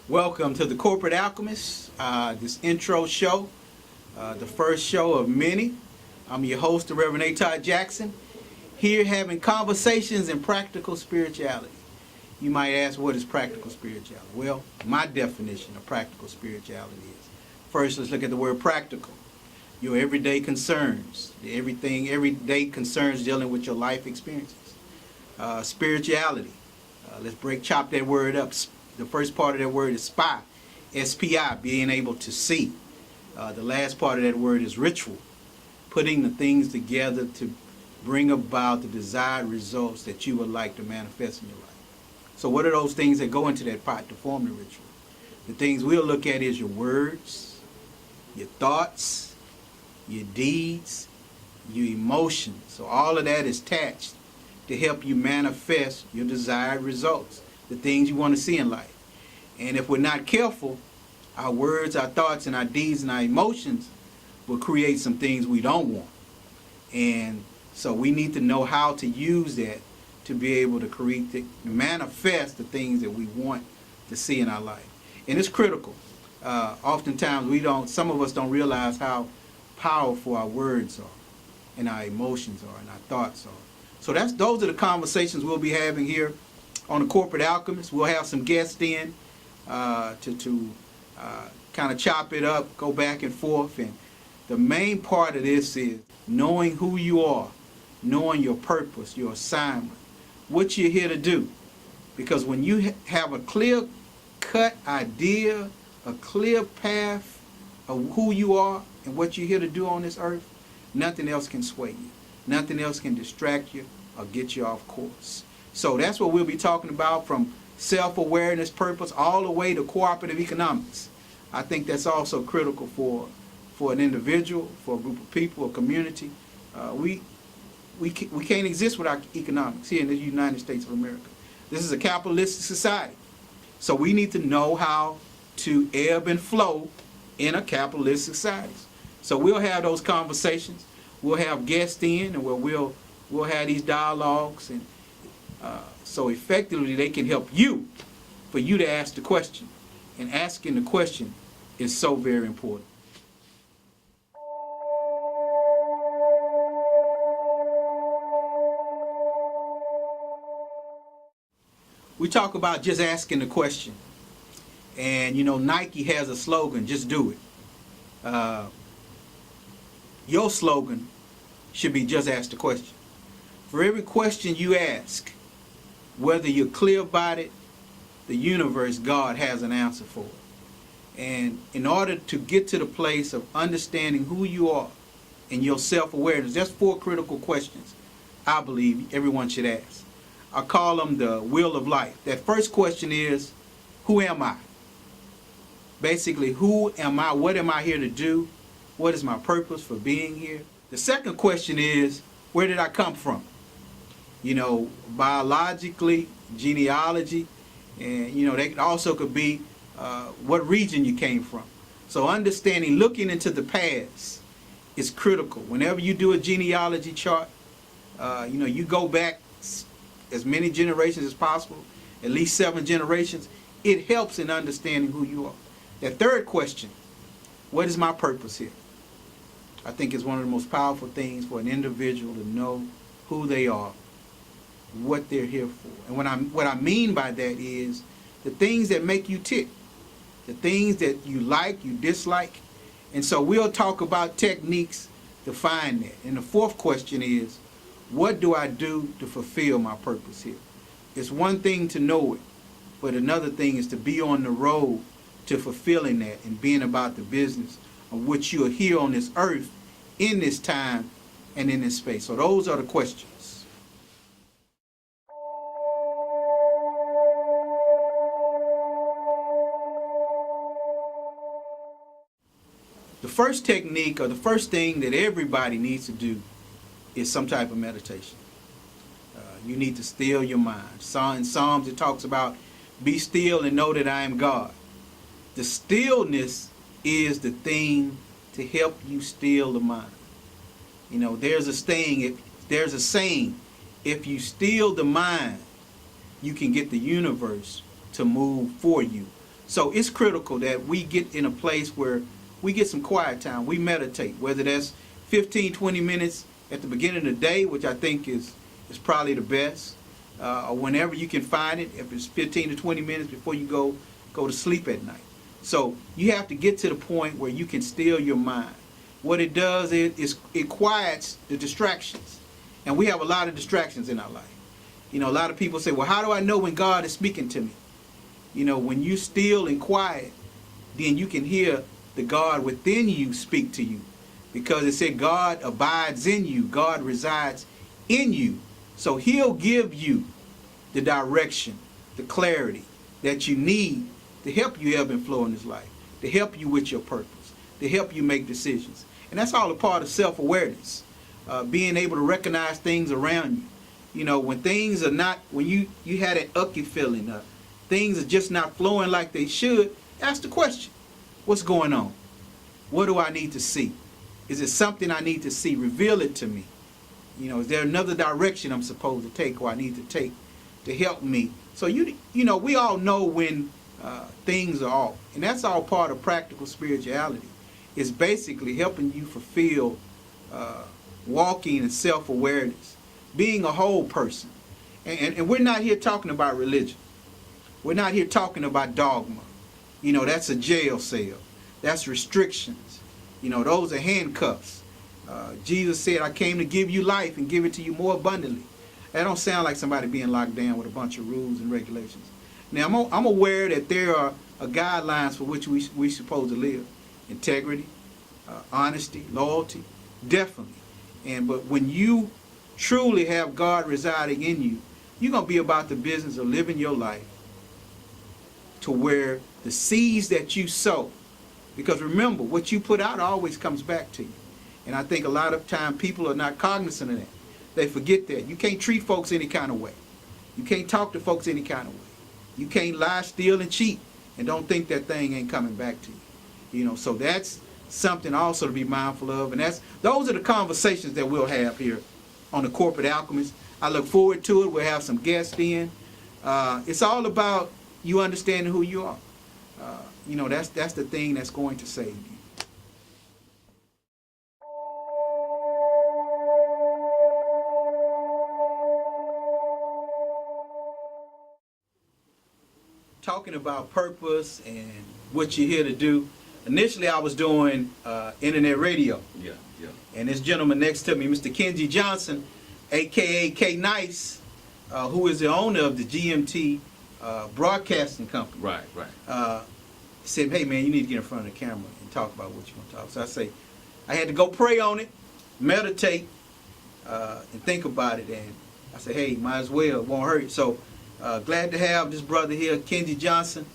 Welcome to the Corporate Alchemist, this intro show, the first show of many. I'm your host, the Reverend Todd Jackson, here having conversations in practical spirituality. You might ask, what is practical spirituality? Well, my definition of practical spirituality is, first, let's look at the word practical. Your everyday concerns, everyday concerns dealing with your life experiences. Spirituality, let's chop that word up. The first part of that word is spy, S-P-I, being able to see. The last part of that word is ritual, putting the things together to bring about the desired results that you would like to manifest in your life. So what are those things that go into that pot to form the ritual? The things we'll look at is your words, your thoughts, your deeds, your emotions. So all of that is attached to help you manifest your desired results, the things you want to see in life. And if we're not careful, our words, our thoughts, and our deeds and our emotions will create some things we don't want. And so we need to know how to use that to be able to manifest the things that we want to see in our life. And it's critical. Oftentimes some of us don't realize how powerful our words are, and our emotions are, and our thoughts are. So those are the conversations we'll be having here on the Corporate Alchemist. We'll have some guests in to kind of chop it up, go back and forth. And the main part of this is knowing who you are, knowing your purpose, your assignment, what you're here to do. Because when you have a clear-cut idea, a clear path of who you are and what you're here to do on this earth, nothing else can sway you. Nothing else can distract you or get you off course. So that's what we'll be talking about, from self-awareness, purpose, all the way to cooperative economics. I think that's also critical for an individual, for a group of people, a community. We can't exist without economics here in the United States of America. This is a capitalistic society. So we need to know how to ebb and flow in a capitalistic society. So we'll have those conversations. We'll have guests in, and we'll have these dialogues, and so effectively they can help you, for you to ask the question. And asking the question is so very important. We talk about just asking the question. And Nike has a slogan, just do it. Your slogan should be just ask the question. For every question you ask, whether you're clear about it, the universe, God, has an answer for it. And in order to get to the place of understanding who you are and your self-awareness, there's 4 critical questions I believe everyone should ask. I call them the wheel of life. That first question is, who am I? Basically, who am I? What am I here to do? What is my purpose for being here? The second question is, where did I come from? Biologically, genealogy, and they also could be what region you came from. So understanding, looking into the past is critical. Whenever you do a genealogy chart, you go back as many generations as possible, at least 7 generations. It helps in understanding who you are. The third question, what is my purpose here? I think it's one of the most powerful things for an individual to know who they are, what they're here for. And what I mean by that is the things that make you tick, the things that you like, you dislike. And so we'll talk about techniques to find that. And the fourth question is, what do I do to fulfill my purpose here? It's one thing to know it, but another thing is to be on the road to fulfilling that and being about the business of which you are here on this earth, in this time, and in this space. So those are the questions. The first technique, or the first thing that everybody needs to do, is some type of meditation. You need to still your mind. In Psalms it talks about, be still and know that I am God. The stillness is the thing to help you still the mind. There's a saying, if you still the mind, you can get the universe to move for you. So it's critical that we get in a place where we get some quiet time. We meditate, whether that's 15, 20 minutes at the beginning of the day, which I think is probably the best, or whenever you can find it, if it's 15 to 20 minutes before you go to sleep at night. So you have to get to the point where you can still your mind. What it does is it quiets the distractions. And we have a lot of distractions in our life. You know, a lot of people say, well, how do I know when God is speaking to me? You know, when you're still and quiet, then you can hear the God within you speak to you. Because it said God abides in you. God resides in you. So he'll give you the direction, the clarity that you need to help you ebb and flow in this life, to help you with your purpose, to help you make decisions. And that's all a part of self-awareness, being able to recognize things around you. You know, when things are not, when you had an ucky feeling, things are just not flowing like they should, ask the question, what's going on? What do I need to see? Is it something I need to see? Reveal it to me. You know, is there another direction I'm supposed to take or I need to take to help me? So, you know, we all know when things are off. And that's all part of practical spirituality. It's basically helping you fulfill walking in self-awareness, being a whole person. And we're not here talking about religion. We're not here talking about dogma. You know, that's a jail cell. That's restrictions. You know, those are handcuffs. Jesus said, I came to give you life and give it to you more abundantly. That don't sound like somebody being locked down with a bunch of rules and regulations. Now, I'm aware that there are guidelines for which we're supposed to live. Integrity, honesty, loyalty, definitely. But when you truly have God residing in you, you're going to be about the business of living your life to where the seeds that you sow, because remember, what you put out always comes back to you. And I think a lot of time people are not cognizant of that. They forget that. You can't treat folks any kind of way. You can't talk to folks any kind of way. You can't lie, steal, and cheat and don't think that thing ain't coming back to you. You know, so that's something also to be mindful of. And those are the conversations that we'll have here on the Corporate Alchemist. I look forward to it. We'll have some guests in. It's all about you understanding who you are. You know, that's the thing that's going to save you. Talking about purpose and what you're here to do. Initially, I was doing internet radio. Yeah. And this gentleman next to me, Mr. Kenji Johnson, a.k.a. K Nice, who is the owner of the GMT broadcasting company. Right. Said, hey, man, you need to get in front of the camera and talk about what you want to talk. So I say, I had to go pray on it, meditate, and think about it. And I said, hey, might as well, it won't hurt. So glad to have this brother here, Kenji Johnson,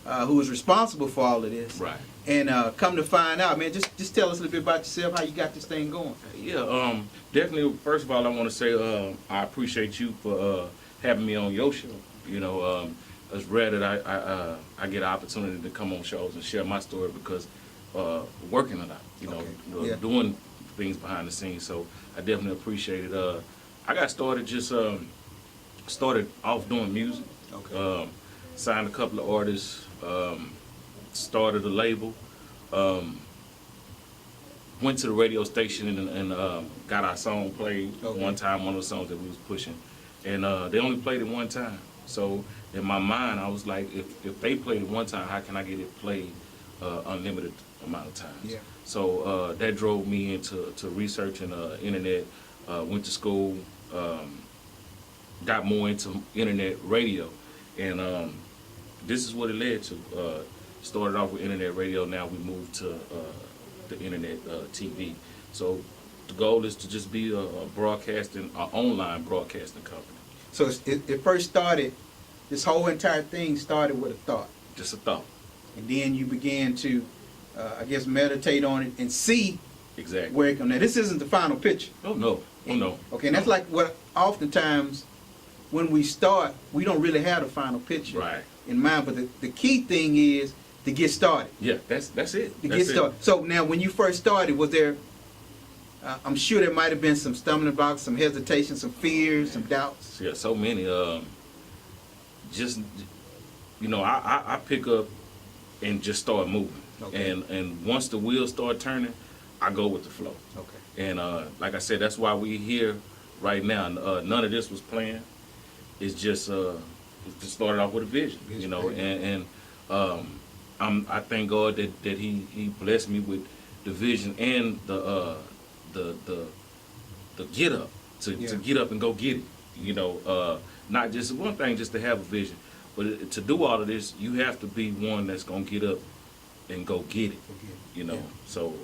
who is responsible for all of this. Right. And come to find out, man, just tell us a little bit about yourself, how you got this thing going. Yeah, definitely, first of all, I want to say I appreciate you for having me on your show. You know, it's rare that I get an opportunity to come on shows and share my story because working a lot, you know, doing things behind the scenes. So I definitely appreciate it. I got started started off doing music. Okay. Signed a couple of artists. Started a label. Went to the radio station and got our song played one time, one of the songs that we was pushing. And they only played it one time. So in my mind, I was like, if they played it one time, how can I get it played unlimited amount of times? Yeah. So that drove me into researching internet, went to school, got more into internet radio. And this is what it led to. Started off with internet radio, now we moved to the internet TV. So the goal is to just be a online broadcasting company. So it first started, this whole entire thing started with a thought. Just a thought. And then you began to, I guess, meditate on it and see exactly where it comes. Now, this isn't the final picture. Oh, no. Okay, and that's like what oftentimes when we start, we don't really have the final picture in mind. But the key thing is to get started. Yeah, that's it. To get started. So now, when you first started, was there, I'm sure there might have been some stumbling blocks, some hesitation, some fears, some doubts. Yeah, so many. Just, you know, I pick up and just start moving. Okay. And once the wheels start turning, I go with the flow. Okay. And like I said, that's why we here right now. None of this was planned. It's just it just started off with a vision, you know. And I thank God that He blessed me with the vision and the get up to get up and go get it. You know, not just one thing just to have a vision, but to do all of this, you have to be one that's gonna get up and go get it. You know, so.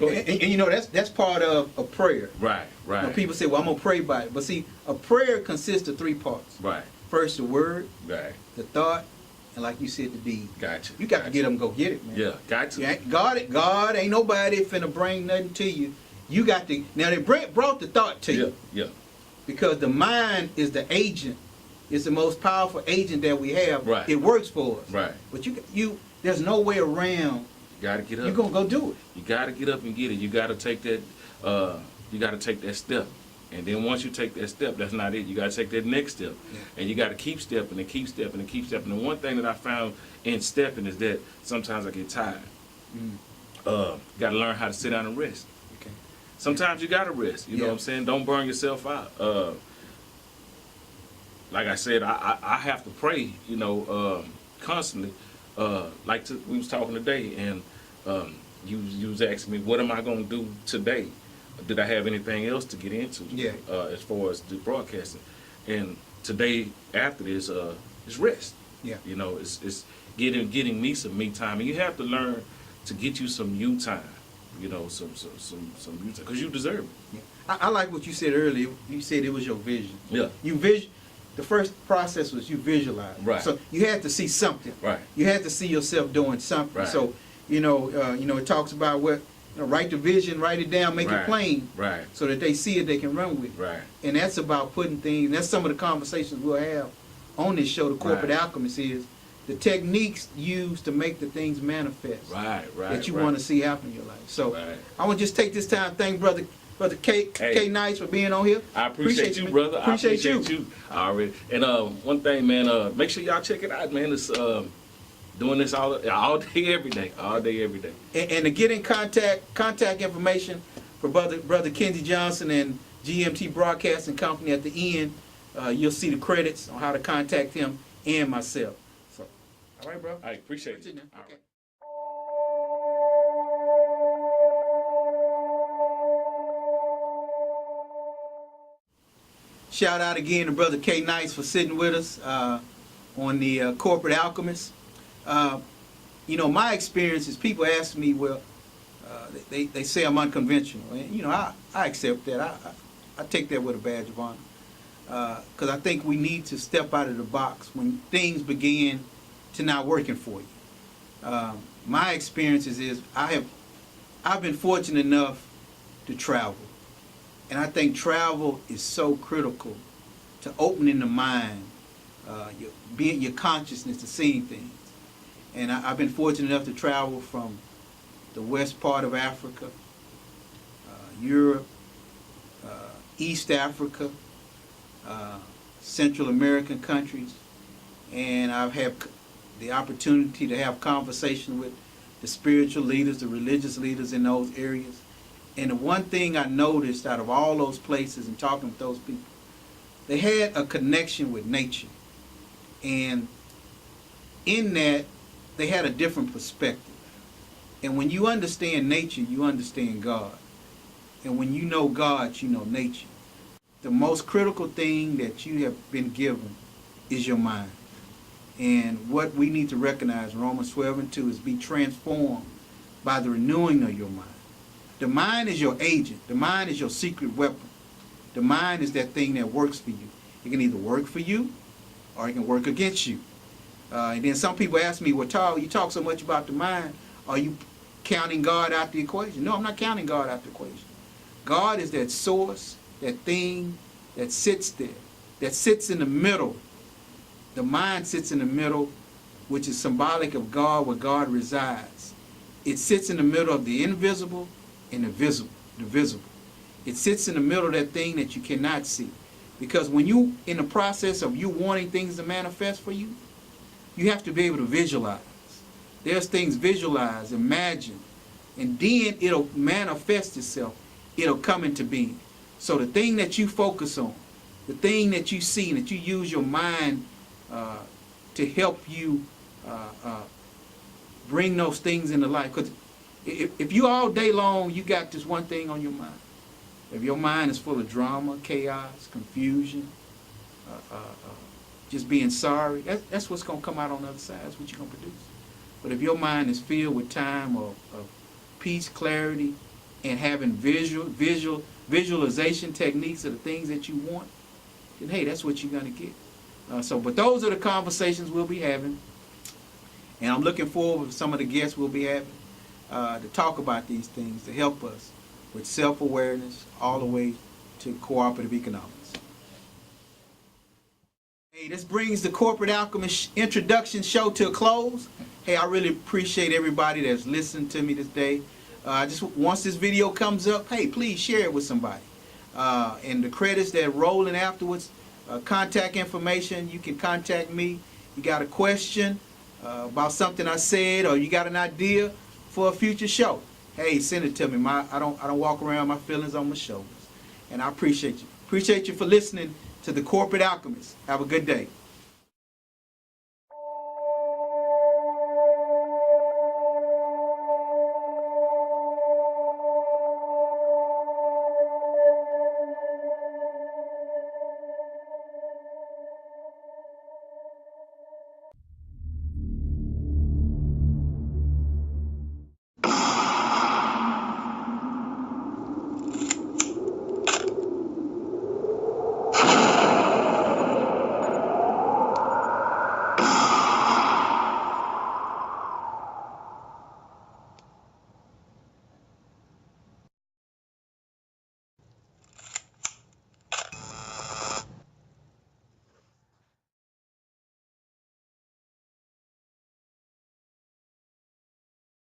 And you know that's part of a prayer. Right. You know, people say, "Well, I'm gonna pray by it," but see, a prayer consists of 3 parts. Right. First, the word. Right. The thought, and like you said, the deed. Gotcha. You got to get them and go get it, man. Yeah, gotcha. God ain't nobody finna bring nothing to you. You got to. Now they brought the thought to you. Yeah. Because the mind is the agent. It's the most powerful agent that we have. Right. It works for us. Right. But there's no way around. You gotta get up. You're gonna go do it. You gotta get up and get it. You gotta take that. You gotta take that step. And then once you take that step, that's not it. You gotta take that next step, and you gotta keep stepping and keep stepping and keep stepping. And one thing that I found in stepping is that sometimes I get tired. Gotta learn how to sit down and rest. Okay. Sometimes you gotta rest. You know what I'm saying? Don't burn yourself out. Like I said, I have to pray. You know, constantly. We was talking today, and you was asking me, what am I gonna do today? Did I have anything else to get into? Yeah. As far as the broadcasting, and today after this, is rest. Yeah. You know, it's getting me some me time, and you have to learn to get you some you time. You know, some you time, because you deserve it. Yeah. I like what you said earlier. You said it was your vision. Yeah. The first process was you visualize. Right. So you had to see something. Right. You had to see yourself doing something. Right. So it talks about write the vision, write it down, make it plain. Right. So that they see it, they can run with it. Right. And that's about putting things. That's some of the conversations we'll have on this show. The Corporate Alchemist is the techniques used to make the things manifest. Right. That you want to see happen in your life. So I want to just take this time to thank Brother K Nice for being on here. I appreciate you, brother. Appreciate you. Already. And one thing, man, make sure y'all check it out, man. It's doing this all day, every day. All day, every day. And to get in contact information for Brother Kenzie Johnson and GMT Broadcasting Company at the end, you'll see the credits on how to contact him and myself. So, all right, bro. I appreciate it. All right. Shout out again to Brother K Nice for sitting with us on the Corporate Alchemist. My experience is people ask me, well, they say I'm unconventional. And, I accept that. I take that with a badge of honor. Because I think we need to step out of the box when things begin to not working for you. My experiences is I've been fortunate enough to travel. And I think travel is so critical to opening the mind, your consciousness to seeing things. And I've been fortunate enough to travel from the west part of Africa, Europe, East Africa, Central American countries. And I've had the opportunity to have conversation with the spiritual leaders, the religious leaders in those areas. And the one thing I noticed out of all those places and talking with those people, they had a connection with nature. And in that, they had a different perspective. And when you understand nature, you understand God. And when you know God, you know nature. The most critical thing that you have been given is your mind. And what we need to recognize in Romans 12:2 is be transformed by the renewing of your mind. The mind is your agent. The mind is your secret weapon. The mind is that thing that works for you. It can either work for you or it can work against you. And then some people ask me, well, Todd, you talk so much about the mind. Are you counting God out the equation? No, I'm not counting God out the equation. God is that source, that thing that sits there, that sits in the middle. The mind sits in the middle, which is symbolic of God, where God resides. It sits in the middle of the invisible and the visible. It sits in the middle of that thing that you cannot see. Because when you, in the process of you wanting things to manifest for you, you have to be able to visualize. There's things visualize, imagine, and then it'll manifest itself. It'll come into being. So the thing that you focus on, the thing that you see, that you use your mind to help you bring those things into life. Because if you all day long, you got this one thing on your mind. If your mind is full of drama, chaos, confusion, just being sorry, that's what's going to come out on the other side. That's what you're going to produce. But if your mind is filled with time of peace, clarity, and having visualization techniques of the things that you want, then hey, that's what you're going to get. But those are the conversations we'll be having. And I'm looking forward to some of the guests we'll be having to talk about these things, to help us with self-awareness all the way to cooperative economics. Hey, this brings the Corporate Alchemist introduction show to a close. Hey, I really appreciate everybody that's listened to me today. Just once this video comes up, hey, please share it with somebody. And the credits that are rolling afterwards, contact information, you can contact me. You got a question about something I said, or you got an idea for a future show, hey, send it to me. I don't walk around my feelings on my shoulders. And I appreciate you. Appreciate you for listening to the Corporate Alchemist. Have a good day.